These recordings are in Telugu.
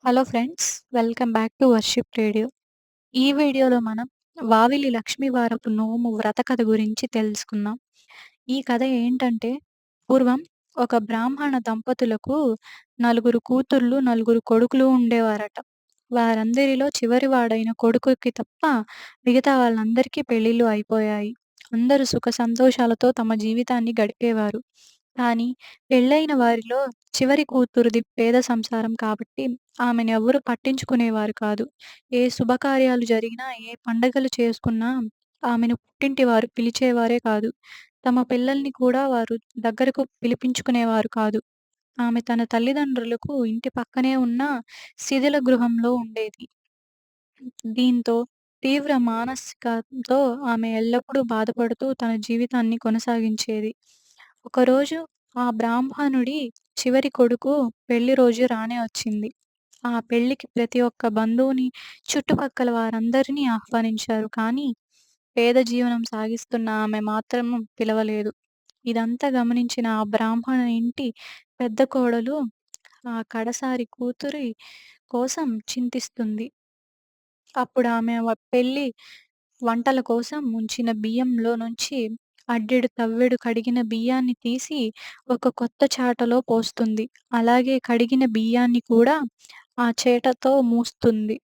Hello friends, welcome back to worship radio. ఈ వీడియోలో మనం వావిలి లక్ష్మీవారపు నోము వ్రత కథ గురించి తెలుసుకుందాం. ఈ కథ ఏంటంటే, పూర్వం ఒక బ్రాహ్మణ దంపతులకు నలుగురు కూతుర్లు, నలుగురు కొడుకులు ఉండేవారట. వారందరిలో చివరివాడైన కొడుకుకి తప్ప మిగతా వాళ్ళందరికీ పెళ్ళిళ్ళు అయిపోయాయి. అందరూ సుఖ సంతోషాలతో తమ జీవితాన్ని గడిపేవారు. కానీ పెళ్ళైన వారిలో చివరి కూతురిది పేద సంసారం కాబట్టి ఆమెనెవ్వరూ పట్టించుకునేవారు కాదు. ఏ శుభకార్యాలు జరిగినా, ఏ పండగలు చేసుకున్నా ఆమెను పుట్టింటి వారు పిలిచేవారే కాదు. తమ పిల్లల్ని కూడా వారు దగ్గరకు పిలిపించుకునేవారు కాదు. ఆమె తన తల్లిదండ్రులకు ఇంటి పక్కనే ఉన్న శిథిల గృహంలో ఉండేది. దీంతో తీవ్ర మానసికతో ఆమె ఎల్లప్పుడూ బాధపడుతూ తన జీవితాన్ని కొనసాగించేది. ఒకరోజు ఆ బ్రాహ్మణుడి చివరి కొడుకు పెళ్లి రోజు రానే వచ్చింది. ఆ పెళ్ళికి ప్రతి ఒక్క బంధువుని, చుట్టుపక్కల వారందరినీ ఆహ్వానించారు. కానీ పేద జీవనం సాగిస్తున్న ఆమె మాత్రం పిలవలేదు. ఇదంతా గమనించిన ఆ బ్రాహ్మణ ఇంటి పెద్ద కోడలు ఆ కడసారి కూతురి కోసం చింతిస్తుంది. అప్పుడామె పెళ్లి వంటల కోసం ఉంచిన బియ్యంలో నుంచి అడ్డెడు తవ్వెడు కడిగిన బియ్యాన్ని తీసి ఒక కొత్త చాటలో పోస్తుంది. అలాగే కడిగిన బియ్యాన్ని కూడా ఆ చేటతో మూస్తుంది.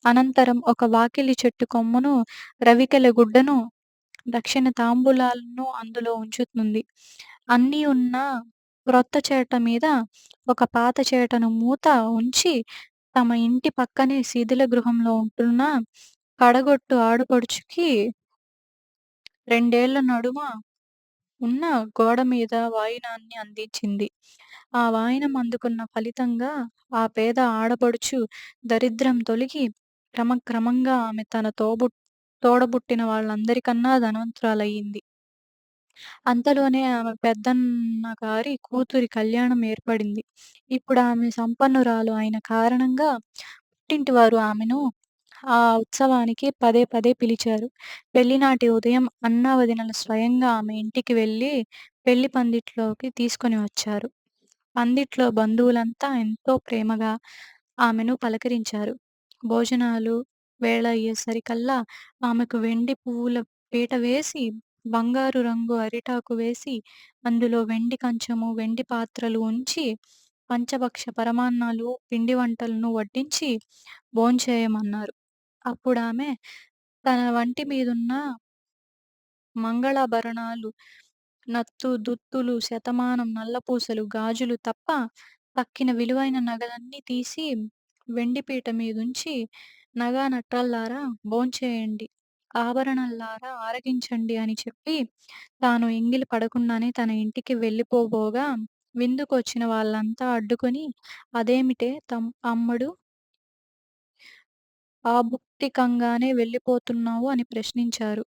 అనంతరం ఒక వాకిలి చెట్టు కొమ్మను, రవికెల గుడ్డను, దక్షిణ తాంబూలాలను అందులో ఉంచుతుంది. అన్నీ ఉన్న క్రొత్త చేట మీద ఒక పాత చేటను మూత ఉంచి, తమ ఇంటి పక్కనే శిథిల గృహంలో ఉంటున్న కడగొట్టు ఆడపడుచుకి 2 ఏళ్ల నడుమ ఉన్న గోడ మీద వాయినాన్ని అందించింది. ఆ వాయినం అందుకున్న ఫలితంగా ఆ పేద ఆడపడుచు దరిద్రం తొలగి క్రమక్రమంగా ఆమె తన తోడబుట్టిన వాళ్ళందరికన్నా ధనవంతురాలయ్యింది. అంతలోనే ఆమె పెద్దన్నగారి కూతురి కళ్యాణం ఏర్పడింది. ఇప్పుడు ఆమె సంపన్నురాలు అయిన కారణంగా పుట్టింటివారు ఆమెను ఆ ఉత్సవానికి పదే పదే పిలిచారు. పెళ్లినాటి ఉదయం అన్నా, వదినలు స్వయంగా ఆమె ఇంటికి వెళ్లి పెళ్లి పందిట్లోకి తీసుకొని వచ్చారు. పందిట్లో బంధువులంతా ఎంతో ప్రేమగా ఆమెను పలకరించారు. భోజనాలు వేళ అయ్యేసరికల్లా ఆమెకు వెండి పువ్వుల పీట వేసి, బంగారు రంగు అరిటాకు వేసి, అందులో వెండి కంచము, వెండి పాత్రలు ఉంచి, పంచభక్ష పరమాన్నాలు, పిండి వంటలను వడ్డించి భోంచేయమన్నారు. అప్పుడామె తన వంటి మీదున్న మంగళాభరణాలు, నత్తు, దుత్తులు, శతమానం నల్లపూసలు, గాజులు తప్ప తక్కిన విలువైన నగలన్నీ తీసి వెండి పీట మీదుంచి, "నగా నట్రాల్లారా భోంచేయండి, ఆభరణాల్లారా ఆరగించండి" అని చెప్పి, తాను ఎంగిలి పడకుండానే తన ఇంటికి వెళ్ళిపోబోగా, విందుకొచ్చిన వాళ్ళంతా అడ్డుకొని, "అదేమిటే అమ్మడు ఆభుక్తికంగానే వెళ్ళిపోతున్నావు" అని ప్రశ్నించారు.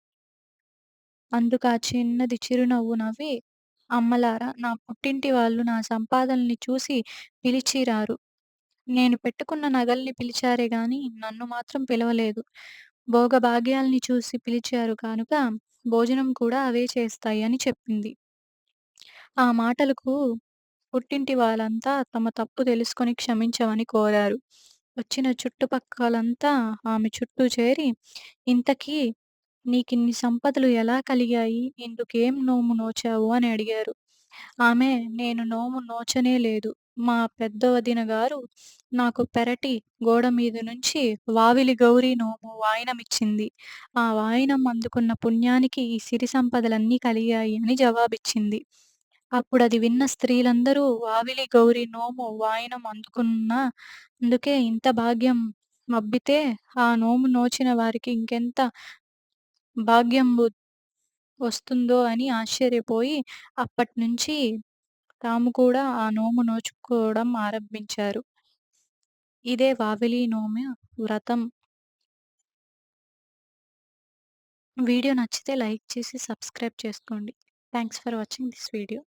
అందుకా చిన్నది చిరునవ్వు నవ్వి, "అమ్మలారా, నా పుట్టింటి వాళ్ళు నా సంపాదనల్ని చూసి పిలిచిరారు. నేను పెట్టుకున్న నగల్ని పిలిచారే గాని నన్ను మాత్రం పిలవలేదు. భోగభాగ్యాల్ని చూసి పిలిచారు కనుక భోజనం కూడా అవే చేస్తాయి" అని చెప్పింది. ఆ మాటలకు పుట్టింటి వాళ్ళంతా తమ తప్పు తెలుసుకొని క్షమించమని కోరారు. వచ్చిన చుట్టుపక్కలంతా ఆమె చుట్టూ చేరి, "ఇంతకీ నీకిన్ని సంపదలు ఎలా కలిగాయి? ఇందుకేం నోము నోచావు?" అని అడిగారు. ఆమె, "నేను నోము నోచనే లేదు. మా పెద్ద వదిన గారు నాకు పెరటి గోడ మీద నుంచి వావిలి గౌరీ నోము వాయినమిచ్చింది. ఆ వాయినం అందుకున్న పుణ్యానికి ఈ సిరి సంపదలన్నీ కలిగాయి" అని జవాబిచ్చింది. అప్పుడది విన్న స్త్రీలందరూ, "వావిలి గౌరి నోము వాయినం అందుకే ఇంత భాగ్యం మబ్బితే, ఆ నోము నోచిన వారికి ఇంకెంత భాగ్యంబు వస్తుందో" అని ఆశ్చర్యపోయి, అప్పట్నుంచి తాము కూడా ఆ నోము నోచుకోవడం ఆరంభించారు. ఇదే వావిలి నోము వ్రతం. వీడియో నచ్చితే లైక్ చేసి సబ్స్క్రైబ్ చేసుకోండి. Thanks for watching this video.